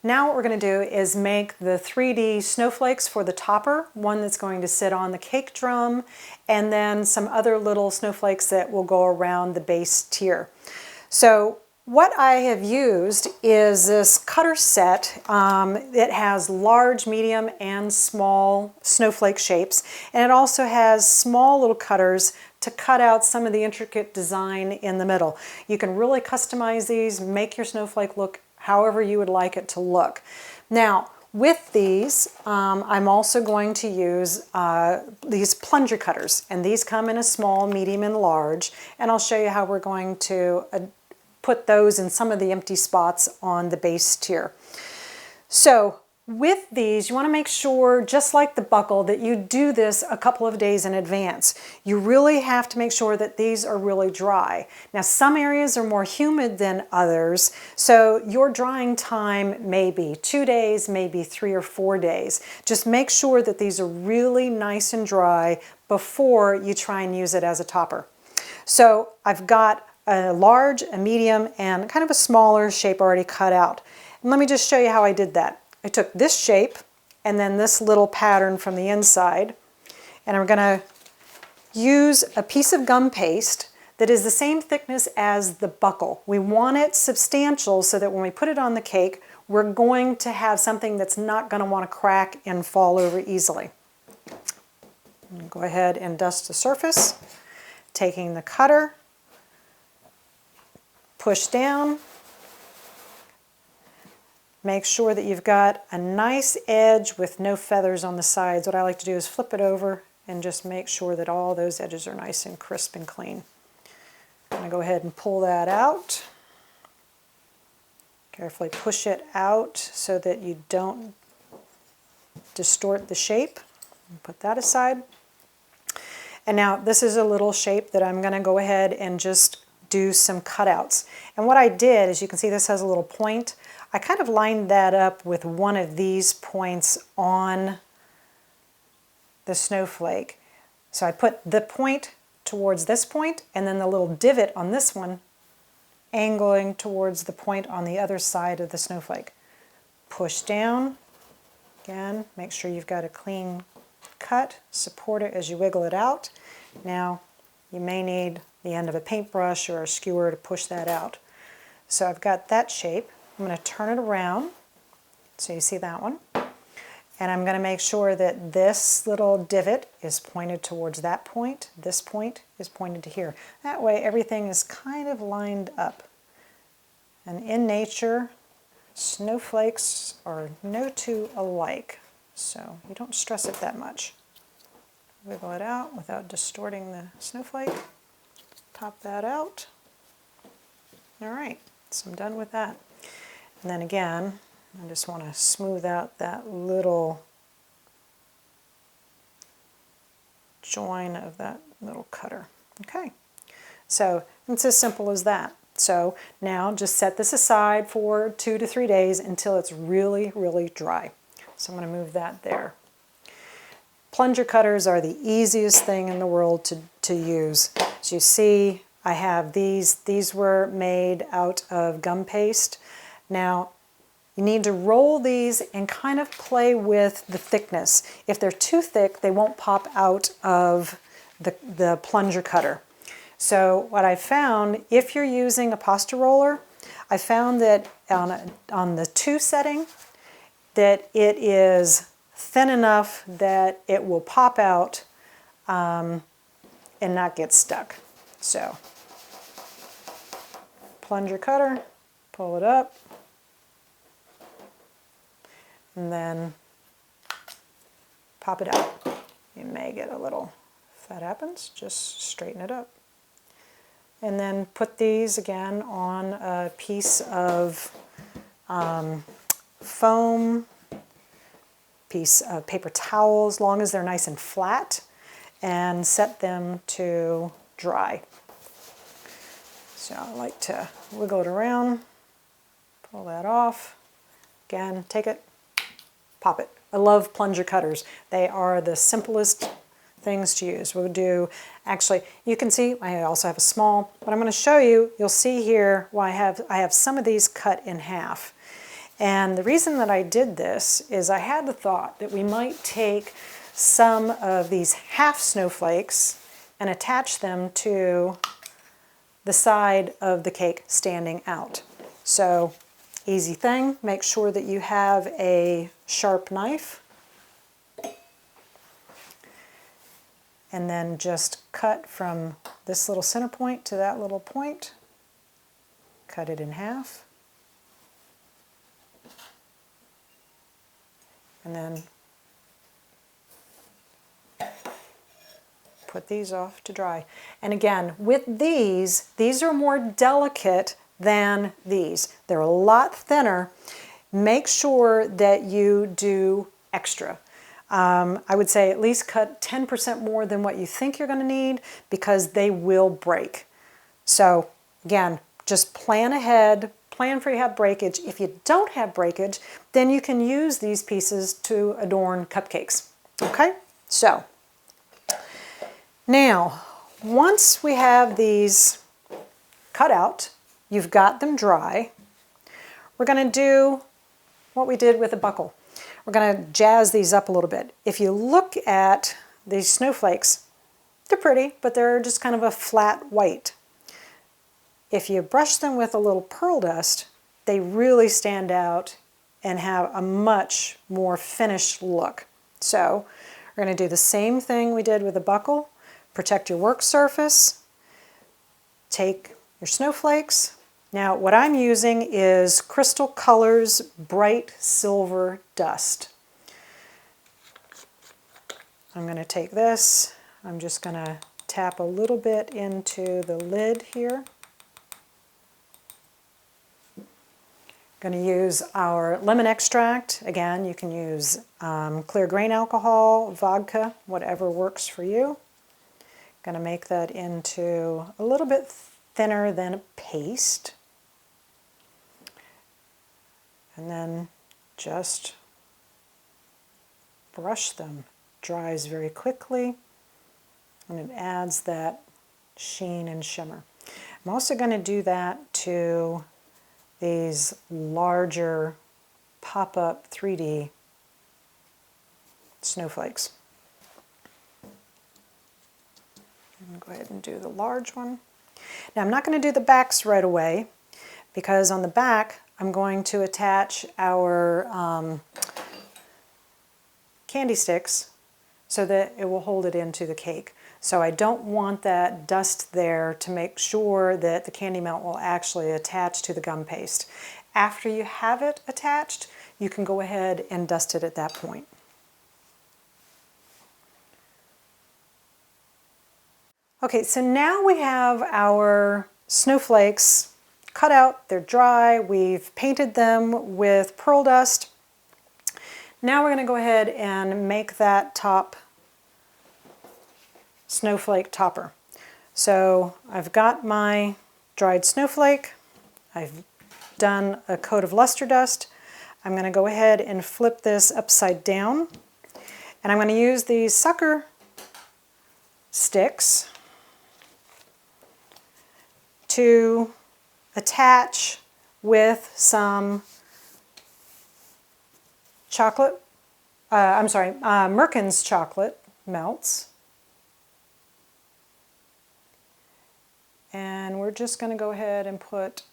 Now what we're going to do is make the 3D snowflakes for the topper, one that's going to sit on the cake drum, and then some other little snowflakes that will go around the base tier. So what I have used is this cutter set. It has large, medium, and small snowflake shapes, and it also has small little cutters to cut out some of the intricate design in the middle. You can really customize these, make your snowflake look however you would like it to look. Now, with these, I'm also going to use these plunger cutters, and these come in a small, medium, and large, and I'll show you how we're going to put those in some of the empty spots on the base tier. So with these, you want to make sure, just like the buckle, that you do this a couple of days in advance. You really have to make sure that these are really dry. Now, some areas are more humid than others, so your drying time may be 2 days, maybe 3 or 4 days. Just make sure that these are really nice and dry before you try and use it as a topper. So I've got a large, a medium, and kind of a smaller shape already cut out. And let me just show you how I did that. I took this shape and then this little pattern from the inside, and I'm going to use a piece of gum paste that is the same thickness as the buckle. We want it substantial so that when we put it on the cake, we're going to have something that's not going to want to crack and fall over easily. I'm going to go ahead and dust the surface, taking the cutter, push down. Make sure that you've got a nice edge with no feathers on the sides. What I like to do is flip it over and just make sure that all those edges are nice and crisp and clean. I'm going to go ahead and pull that out. Carefully push it out so that you don't distort the shape. Put that aside. And now this is a little shape that I'm going to go ahead and just do some cutouts. And what I did, as you can see, this has a little point. I kind of lined that up with one of these points on the snowflake. So I put the point towards this point, and then the little divot on this one angling towards the point on the other side of the snowflake. Push down. Again, make sure you've got a clean cut. Support it as you wiggle it out. Now, you may need the end of a paintbrush or a skewer to push that out. So I've got that shape. I'm going to turn it around so you see that one. And I'm going to make sure that this little divot is pointed towards that point. This point is pointed to here. That way everything is kind of lined up. And in nature, snowflakes are no two alike, so you don't stress it that much. Wiggle it out without distorting the snowflake. Pop that out. All right, so I'm done with that. And then again, I just want to smooth out that little join of that little cutter. Okay, so it's as simple as that. So now just set this aside for 2 to 3 days until it's really, really dry. So I'm going to move that there. Plunger cutters are the easiest thing in the world to use. As you see, I have these. These were made out of gum paste. Now, you need to roll these and kind of play with the thickness. If they're too thick, they won't pop out of the plunger cutter. So what I found, if you're using a pasta roller, I found that on the 2 setting, that it is thin enough that it will pop out and not get stuck. So, plunger cutter, pull it up, and then pop it out. You may get a little, if that happens, just straighten it up. And then put these again on a piece of foam, piece of paper towel, as long as they're nice and flat, and set them to dry. So I like to wiggle it around, pull that off. Again, take it, pop it. I love plunger cutters. They are the simplest things to use. We'll do, actually, you can see I also have a small, but I'm going to show you, you'll see here, I have some of these cut in half. And the reason that I did this is I had the thought that we might take some of these half snowflakes and attach them to the side of the cake standing out. So easy thing, make sure that you have a sharp knife and then just cut from this little center point to that little point. Cut it in half. And then put these off to dry. And again, with these are more delicate than these. They're a lot thinner. Make sure that you do extra. I would say at least cut 10% more than what you think you're going to need because they will break. So again, just plan ahead, plan for you have breakage. If you don't have breakage, then you can use these pieces to adorn cupcakes. Okay, so now once we have these cut out, you've got them dry, we're going to do what we did with the buckle. We're going to jazz these up a little bit. If you look at these snowflakes, they're pretty, but they're just kind of a flat white. If you brush them with a little pearl dust, they really stand out and have a much more finished look. So we're going to do the same thing we did with the buckle. Protect your work surface. Take your snowflakes. Now what I'm using is Crystal Colors Bright Silver Dust. I'm going to take this, I'm just going to tap a little bit into the lid here. Going to use our lemon extract. Again, you can use clear grain alcohol, vodka, whatever works for you. Going to make that into a little bit thinner than a paste. And then just brush them. Dries very quickly and it adds that sheen and shimmer. I'm also going to do that to these larger pop-up 3D snowflakes. I'm going to go ahead and do the large one. Now I'm not going to do the backs right away because on the back I'm going to attach our candy sticks so that it will hold it into the cake. So I don't want that dust there to make sure that the candy melt will actually attach to the gum paste. After you have it attached, you can go ahead and dust it at that point. Okay, so now we have our snowflakes cut out, they're dry, we've painted them with pearl dust. Now we're going to go ahead and make that top snowflake topper. So I've got my dried snowflake, I've done a coat of luster dust. I'm going to go ahead and flip this upside down and I'm going to use these sucker sticks to attach with some chocolate, Merkin's chocolate melts. And we're just going to go ahead and put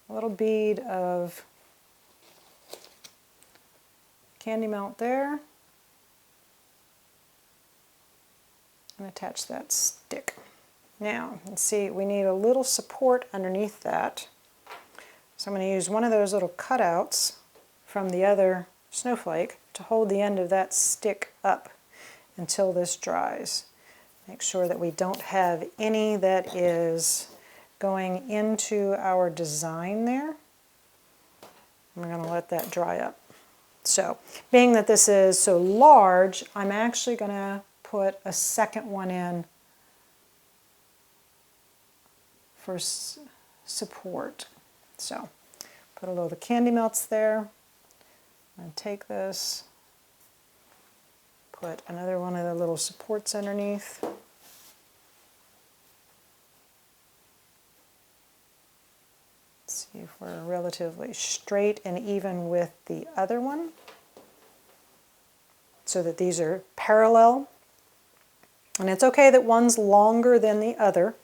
a little bead of candy melt there and attach that stick. Now, let's see, we need a little support underneath that. So I'm going to use one of those little cutouts from the other snowflake to hold the end of that stick up until this dries. Make sure that we don't have any that is going into our design there. We're going to let that dry up. So, being that this is so large, I'm actually going to put a second one in for support. So, put a little of the candy melts there. And take this, put another one of the little supports underneath. Let's see See if we're relatively straight and even with the other one, so that these are parallel. And it's okay that one's longer than the other.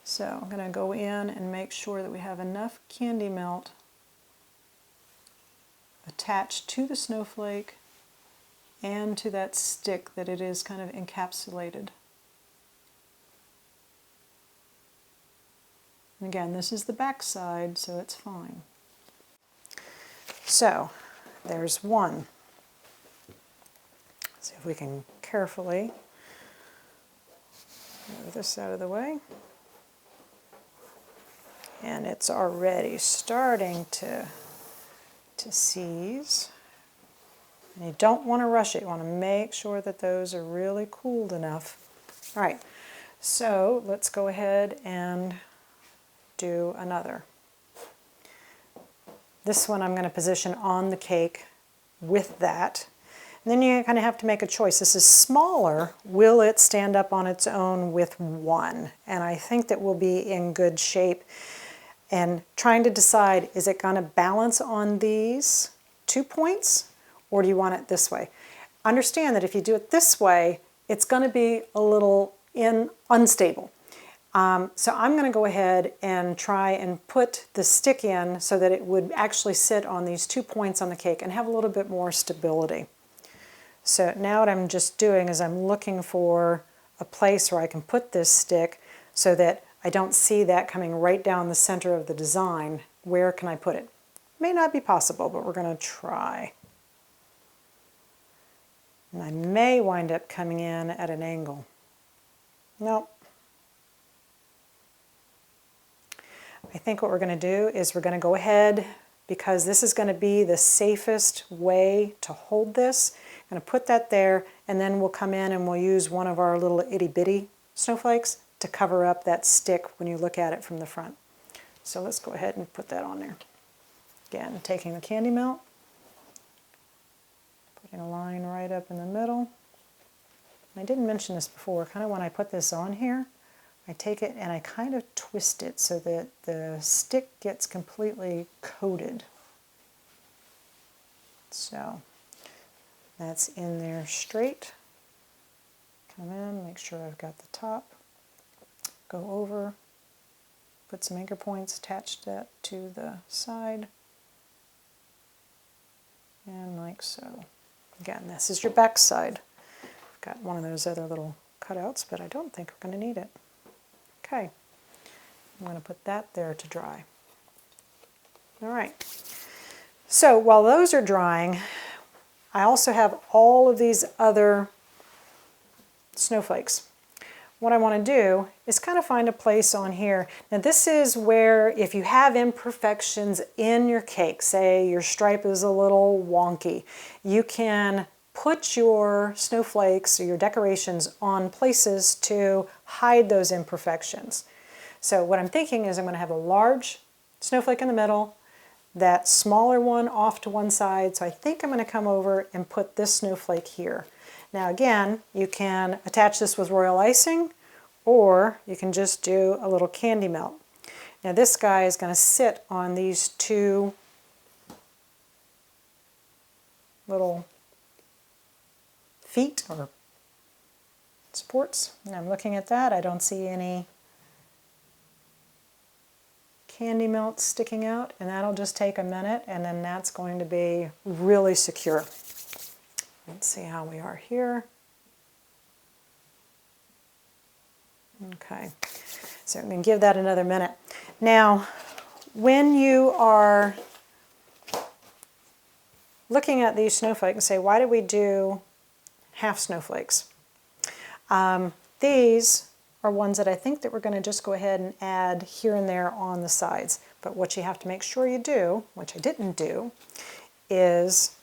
So I'm going to go in and make sure that we have enough candy melt attached to the snowflake and to that stick that it is kind of encapsulated. And again, this is the back side, so it's fine. So there's one. Let's see if we can carefully move this out of the way. And it's already starting to seize. And you don't want to rush it. You want to make sure that those are really cooled enough. All right, so let's go ahead and do another. This one I'm going to position on the cake with that. And then you kind of have to make a choice. This is smaller. Will it stand up on its own with one? And I think that we'll be in good shape. And trying to decide, is it going to balance on these 2 points, or do you want it this way? Understand that if you do it this way, it's going to be a little unstable. So I'm going to go ahead and try and put the stick in so that it would actually sit on these 2 points on the cake and have a little bit more stability. So now what I'm just doing is I'm looking for a place where I can put this stick so that I don't see that coming right down the center of the design. Where can I put it? May not be possible, but we're going to try. And I may wind up coming in at an angle. Nope. I think what we're going to do is we're going to go ahead, because this is going to be the safest way to hold this. I'm going to put that there, and then we'll come in and we'll use one of our little itty-bitty snowflakes to cover up that stick when you look at it from the front. So let's go ahead and put that on there. Again, taking the candy melt, putting a line right up in the middle. I didn't mention this before, kind of when I put this on here, I take it and I kind of twist it so that the stick gets completely coated. So that's in there straight. Come in, make sure I've got the top. Go over, put some anchor points, attach that to the side, and like so. Again, this is your back side. I've got one of those other little cutouts, but I don't think we're going to need it. Okay, I'm going to put that there to dry. All right, so while those are drying, I also have all of these other snowflakes. What I want to do is kind of find a place on here. Now this is where, if you have imperfections in your cake, say your stripe is a little wonky, you can put your snowflakes or your decorations on places to hide those imperfections. So what I'm thinking is I'm going to have a large snowflake in the middle, that smaller one off to one side. So I think I'm going to come over and put this snowflake here. Now again, you can attach this with royal icing, or you can just do a little candy melt. Now this guy is going to sit on these two little feet or supports. And I'm looking at that. I don't see any candy melt sticking out, and that'll just take a minute, and then that's going to be really secure. Let's see how we are here. Okay, so I'm going to give that another minute. Now, when you are looking at these snowflakes and say, why did we do half snowflakes? These are ones that I think that we're going to just go ahead and add here and there on the sides. But what you have to make sure you do, which I didn't do, is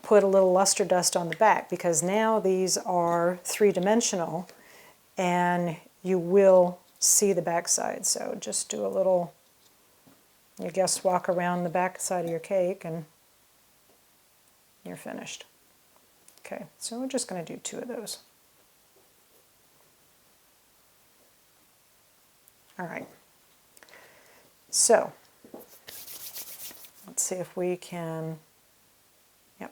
put a little luster dust on the back, because now these are three-dimensional and you will see the back side. So just do a little, you guess, walk around the back side of your cake and you're finished. Okay, so we're just going to do 2 of those. All right. So let's see if we can, yep.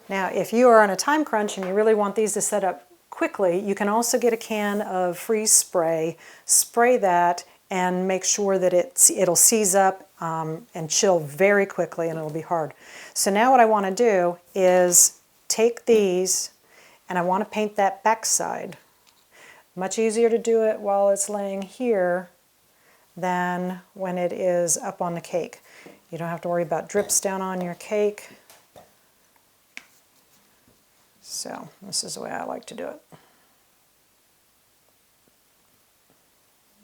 Now, if you are on a time crunch and you really want these to set up quickly, you can also get a can of freeze spray, spray that, and make sure that it'll seize up and chill very quickly, and it'll be hard. So now what I want to do is take these, and I want to paint that back side. Much easier to do it while it's laying here than when it is up on the cake. You don't have to worry about drips down on your cake. So this is the way I like to do it.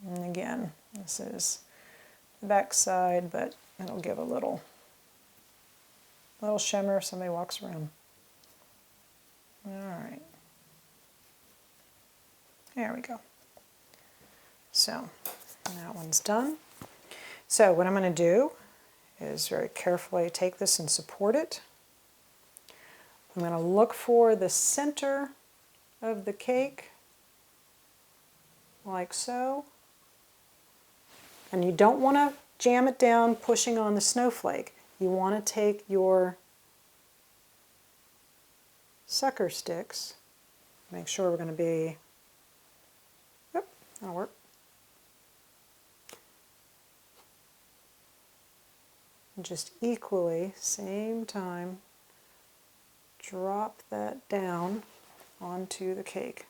And again, this is the back side, but it'll give a little shimmer if somebody walks around. All right. There we go. So that one's done. So what I'm going to do is very carefully take this and support it. I'm going to look for the center of the cake, like so. And you don't want to jam it down pushing on the snowflake. You want to take your sucker sticks, make sure we're going to be, yep, that'll work. And just equally, same time, drop that down onto the cake.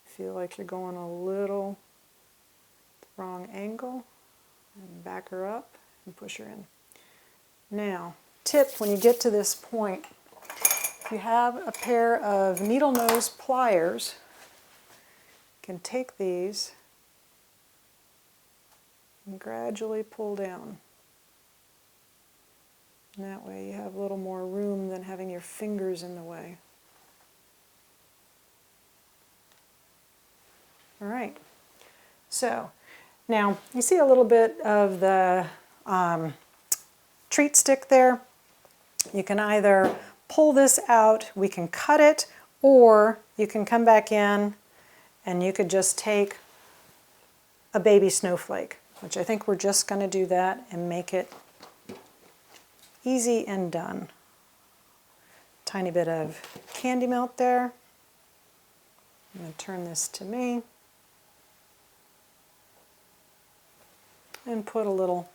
Feel like you're going a little wrong angle, and back her up and push her in. Now, tip when you get to this point, if you have a pair of needle nose pliers, you can take these and gradually pull down. And that way you have a little more room than having your fingers in the way. All right, so now you see a little bit of the treat stick there. You can either pull this out, we can cut it, or you can come back in and you could just take a baby snowflake, which I think we're just going to do that and make it easy and done. Tiny bit of candy melt there. I'm going to turn this to me and put a little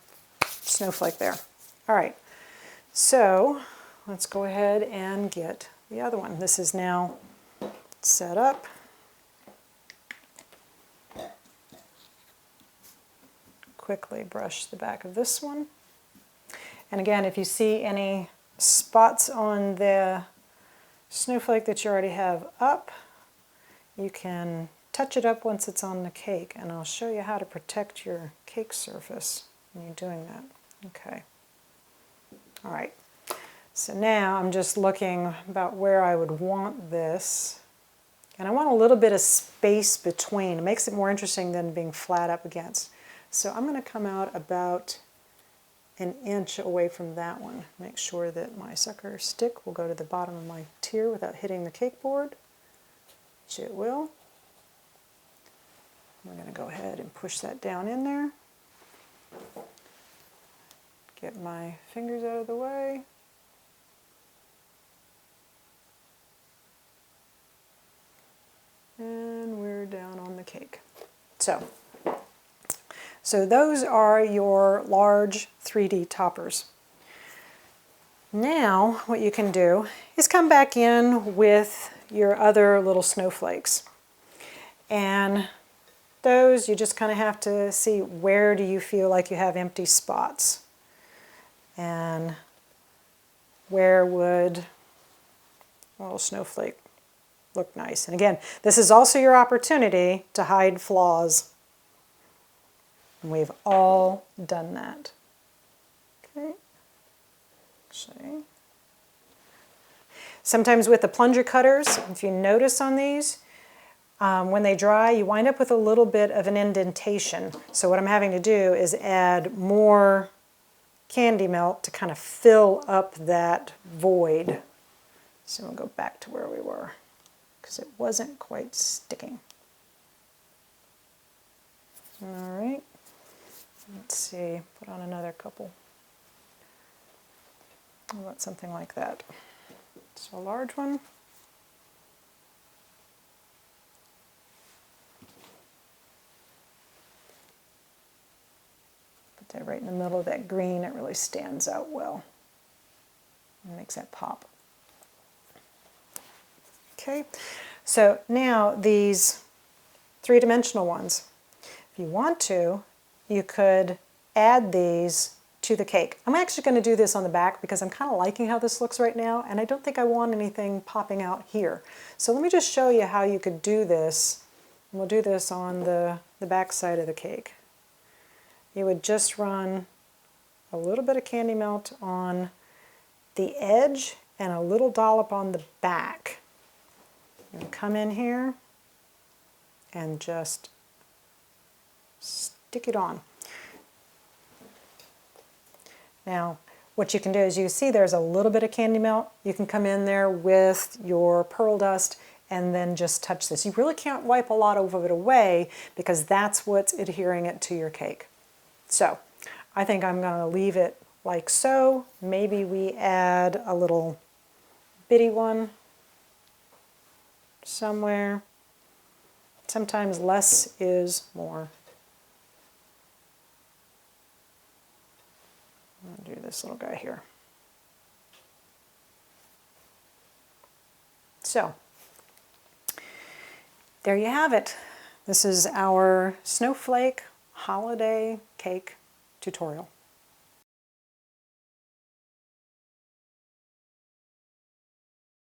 snowflake there. All right, so let's go ahead and get the other one. This is now set up. Quickly brush the back of this one. And again, if you see any spots on the snowflake that you already have up, you can touch it up once it's on the cake, and I'll show you how to protect your cake surface when you're doing that. Okay. All right. So now I'm just looking about where I would want this, and I want a little bit of space between. It makes it more interesting than being flat up against. So I'm going to come out about an inch away from that one. Make sure that my sucker stick will go to the bottom of my tier without hitting the cake board, which it will. We're going to go ahead and push that down in there. Get my fingers out of the way. And we're down on the cake. So those are your large 3D toppers. Now what you can do is come back in with your other little snowflakes. And those you just kind of have to see, where do you feel like you have empty spots? And where would a little snowflake look nice? And again, this is also your opportunity to hide flaws. And we've all done that. Okay. Actually, sometimes with the plunger cutters, if you notice on these, when they dry, you wind up with a little bit of an indentation. So what I'm having to do is add more candy melt to kind of fill up that void. So we'll go back to where we were, because it wasn't quite sticking. All right. Let's see, put on another couple. How about something like that? So a large one. Put that right in the middle of that green. It really stands out well and makes that pop. Okay, so now these three-dimensional ones, if you want to, you could add these to the cake. I'm actually going to do this on the back because I'm kind of liking how this looks right now, and I don't think I want anything popping out here. So let me just show you how you could do this. And we'll do this on the back side of the cake. You would just run a little bit of candy melt on the edge and a little dollop on the back. And come in here and just stick it on. Now, what you can do is you see there's a little bit of candy melt. You can come in there with your pearl dust and then just touch this. You really can't wipe a lot of it away because that's what's adhering it to your cake. So, I think I'm going to leave it like so. Maybe we add a little bitty one somewhere. Sometimes less is more. I'll do this little guy here. So, there you have it. This is our snowflake holiday cake tutorial.